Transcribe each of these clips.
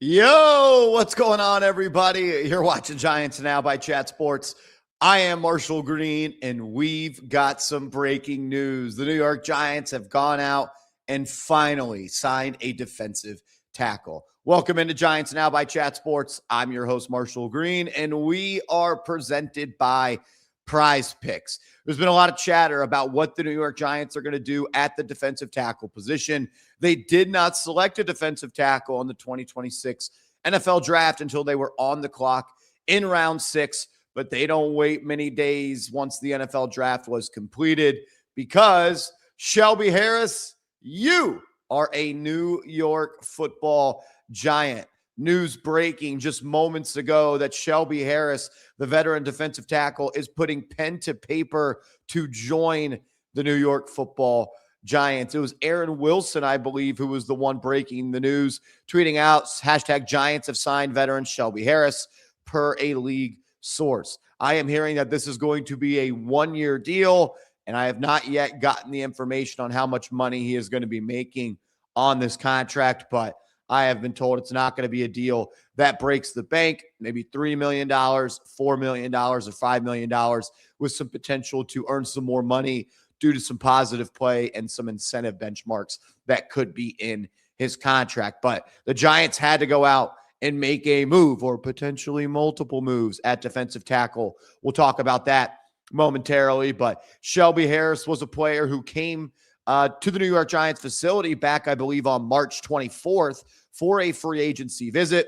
Yo, what's going on, everybody? You're watching Giants Now by Chat Sports. I am Marshall Green, and we've got some breaking news. The New York Giants have gone out and finally signed a defensive tackle. Welcome into Giants Now by Chat Sports. I'm your host, Marshall Green, and we are presented by Prize Picks. There's been a lot of chatter about what the New York Giants are going to do at the defensive tackle position. They did not select a defensive tackle in the 2026 NFL draft until they were on the clock in round 6, but they don't wait many days once the NFL draft was completed because Shelby Harris, you are a New York Football Giant. News breaking just moments ago that Shelby Harris, the veteran defensive tackle, is putting pen to paper to join the New York Football Giants. It was Aaron Wilson, I believe, who was the one breaking the news, tweeting out, hashtag Giants have signed veteran Shelby Harris per a league source. I am hearing that this is going to be a one-year deal, and I have not yet gotten the information on how much money he is going to be making on this contract, but I have been told it's not going to be a deal that breaks the bank, maybe $3 million, $4 million, or $5 million with some potential to earn some more money due to some positive play and some incentive benchmarks that could be in his contract. But the Giants had to go out and make a move or potentially multiple moves at defensive tackle. We'll talk about that momentarily, but Shelby Harris was a player who came to the New York Giants facility back, I believe, on March 24th for a free agency visit.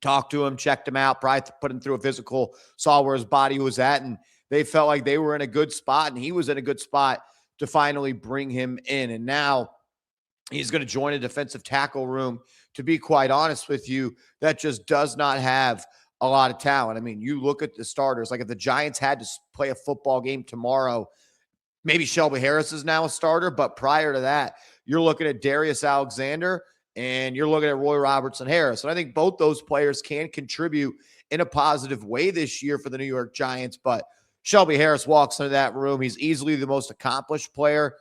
Talked to him, checked him out, probably put him through a physical, saw where his body was at, and they felt like they were in a good spot, and he was in a good spot to finally bring him in. And now he's going to join a defensive tackle room, to be quite honest with you, that just does not have a lot of talent. I mean, you look at the starters, like if the Giants had to play a football game tomorrow, maybe Shelby Harris is now a starter, but prior to that, you're looking at Darius Alexander and you're looking at Roy Robertson Harris. And I think both those players can contribute in a positive way this year for the New York Giants, but Shelby Harris walks into that room. He's easily the most accomplished player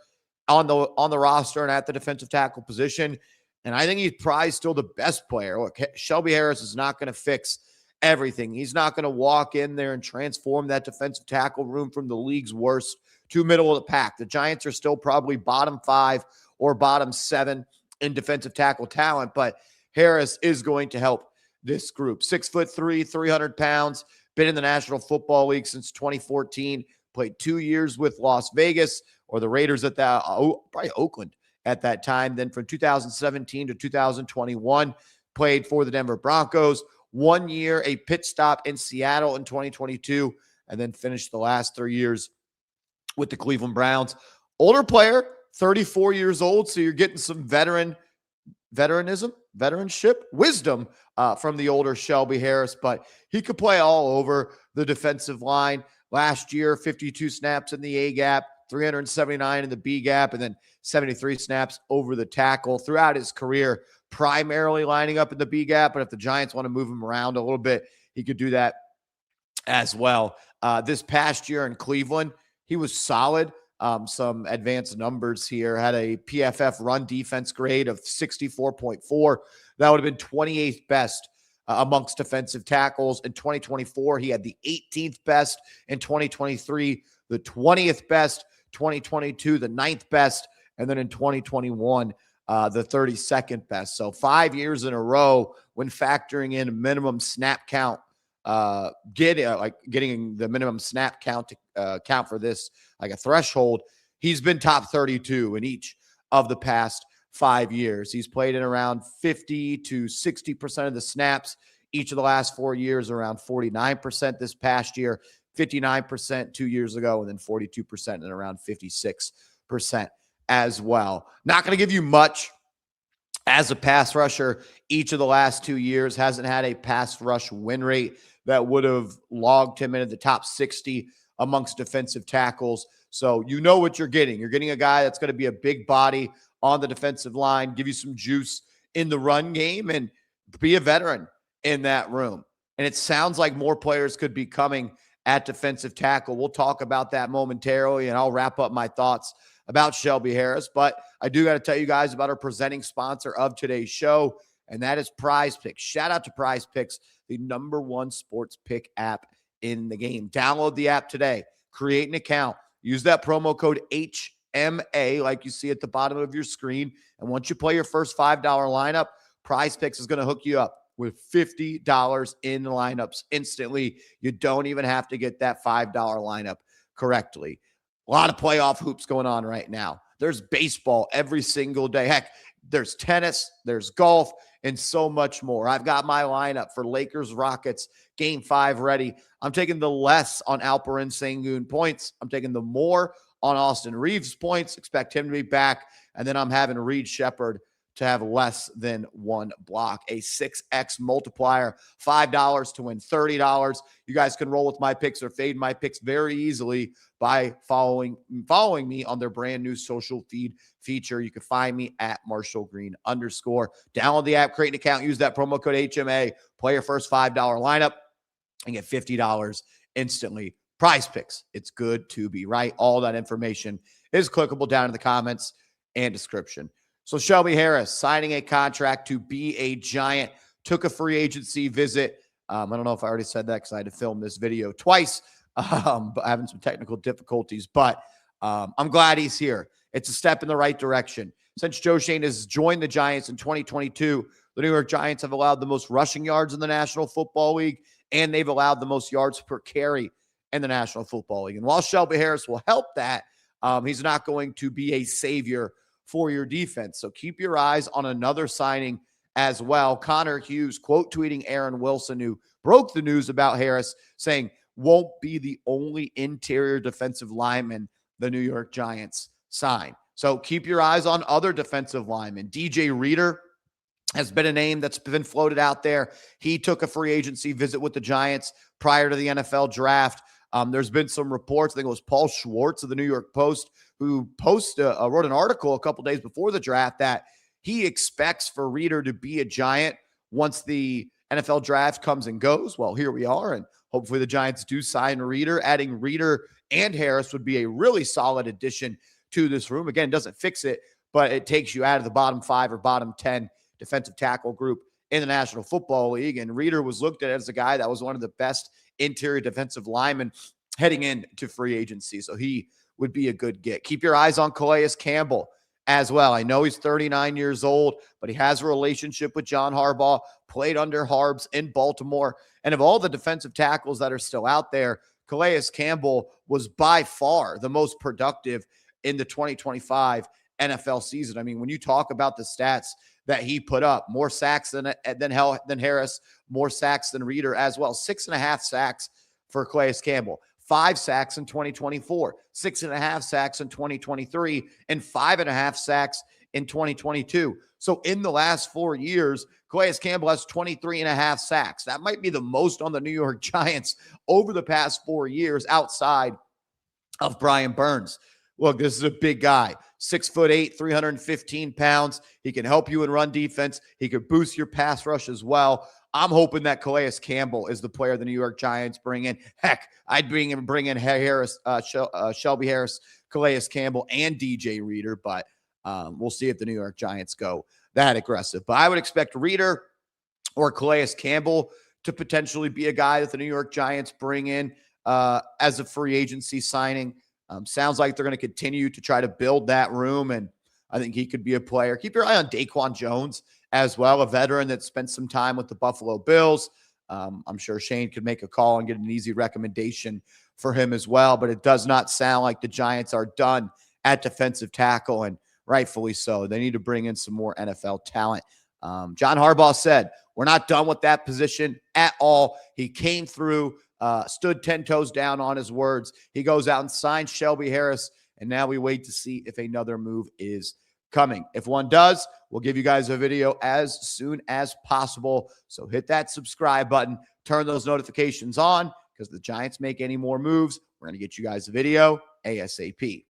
on the roster and at the defensive tackle position. And I think he's probably still the best player. Look, Shelby Harris is not going to fix everything. He's not going to walk in there and transform that defensive tackle room from the league's worst to middle of the pack. The Giants are still probably bottom 5 or bottom 7 in defensive tackle talent, but Harris is going to help this group. 6'3", 300 pounds, been in the National Football League since 2014, played 2 years with Las Vegas or the Raiders at that, probably Oakland at that time. Then from 2017 to 2021, played for the Denver Broncos. 1 year, a pit stop in Seattle in 2022, and then finished the last 3 years with the Cleveland Browns. Older player, 34 years old, so you're getting some veteranship, wisdom from the older Shelby Harris, but he could play all over the defensive line. Last year, 52 snaps in the A gap, 379 in the B gap, and then 73 snaps over the tackle throughout his career, primarily lining up in the B gap, but if the Giants want to move him around a little bit, he could do that as well. This past year in Cleveland, he was solid. Some advanced numbers here. Had a PFF run defense grade of 64.4. That would have been 28th best amongst defensive tackles. In 2024, he had the 18th best. In 2023, the 20th best. 2022, the 9th best. And then in 2021, the 32nd best. So 5 years in a row when factoring in a minimum snap count, getting the minimum snap count to count for this, like a threshold, he's been top 32 in each of the past 5 years. He's played in around 50 to 60% of the snaps each of the last 4 years, around 49% this past year, 59% 2 years ago, and then 42% and around 56% as well. Not going to give you much as a pass rusher each of the last 2 years. Hasn't had a pass rush win rate that would have logged him into the top 60 amongst defensive tackles. So you know what you're getting. You're getting a guy that's going to be a big body on the defensive line, give you some juice in the run game, and be a veteran in that room. And it sounds like more players could be coming at defensive tackle. We'll talk about that momentarily, and I'll wrap up my thoughts about Shelby Harris. But I do got to tell you guys about our presenting sponsor of today's show, and that is Prize Picks. Shout out to Prize Picks, the #1 sports pick app in the game. Download the app today. Create an account. Use that promo code HMA like you see at the bottom of your screen. And once you play your first $5 lineup, Prize Picks is going to hook you up with $50 in the lineups instantly. You don't even have to get that $5 lineup correctly. A lot of playoff hoops going on right now. There's baseball every single day. Heck, there's tennis, there's golf, and so much more. I've got my lineup for Lakers Rockets Game 5 ready. I'm taking the less on Alperen Sengun points. I'm taking the more on Austin Reeves points. Expect him to be back. And then I'm having Reed Shepherd to have less than 1 block. A 6x multiplier, $5 to win $30. You guys can roll with my picks or fade my picks very easily by following me on their brand new social feed feature. You can find me at @MarshallGreen_. Download the app, create an account, use that promo code HMA, play your first $5 lineup, and get $50 instantly. Prize Picks. It's good to be right. All that information is clickable down in the comments and description. So Shelby Harris signing a contract to be a Giant, took a free agency visit. I don't know if I already said that because I had to film this video twice, but having some technical difficulties. But I'm glad he's here. It's a step in the right direction. Since Joe Schoen has joined the Giants in 2022, the New York Giants have allowed the most rushing yards in the National Football League, and they've allowed the most yards per carry in the National Football League. And while Shelby Harris will help that, he's not going to be a savior for your defense. So keep your eyes on another signing as well. Connor Hughes quote tweeting Aaron Wilson, who broke the news about Harris, saying won't be the only interior defensive lineman the New York Giants sign. So keep your eyes on other defensive linemen. DJ Reader has been a name that's been floated out there. He took a free agency visit with the Giants prior to the NFL draft. There's been some reports. I think it was Paul Schwartz of the New York Post who wrote an article a couple days before the draft that he expects for Reader to be a Giant once the NFL draft comes and goes. Well, here we are, and hopefully the Giants do sign Reader. Adding Reader and Harris would be a really solid addition to this room. Again, it doesn't fix it, but it takes you out of the bottom 5 or bottom 10 defensive tackle group in the National Football League. And Reader was looked at as a guy that was one of the best interior defensive linemen heading into free agency. So he would be a good get. Keep your eyes on Calais Campbell as well. I know he's 39 years old, but he has a relationship with John Harbaugh, played under Harbs in Baltimore. And of all the defensive tackles that are still out there, Calais Campbell was by far the most productive in the 2025 NFL season. I mean, when you talk about the stats that he put up, more sacks than Harris, more sacks than Reader as well. 6.5 sacks for Calais Campbell. 5 sacks in 2024, 6.5 sacks in 2023, and 5.5 sacks in 2022. So in the last 4 years, Calais Campbell has 23.5 sacks. That might be the most on the New York Giants over the past 4 years outside of Brian Burns. Look, this is a big guy, 6'8", 315 pounds. He can help you in run defense. He could boost your pass rush as well. I'm hoping that Calais Campbell is the player the New York Giants bring in. Heck, I'd bring in Harris, Shelby Harris, Calais Campbell, and DJ Reader, but we'll see if the New York Giants go that aggressive. But I would expect Reader or Calais Campbell to potentially be a guy that the New York Giants bring in as a free agency signing. Sounds like they're going to continue to try to build that room, and I think he could be a player. Keep your eye on Daquan Jones as well, a veteran that spent some time with the Buffalo Bills. I'm sure Shane could make a call and get an easy recommendation for him as well, but it does not sound like the Giants are done at defensive tackle, and rightfully so. They need to bring in some more NFL talent. John Harbaugh said, we're not done with that position at all. He came through, stood 10 toes down on his words. He goes out and signs Shelby Harris, and now we wait to see if another move is coming. If one does, we'll give you guys a video as soon as possible. So hit that subscribe button, turn those notifications on, because the Giants make any more moves, we're going to get you guys a video ASAP.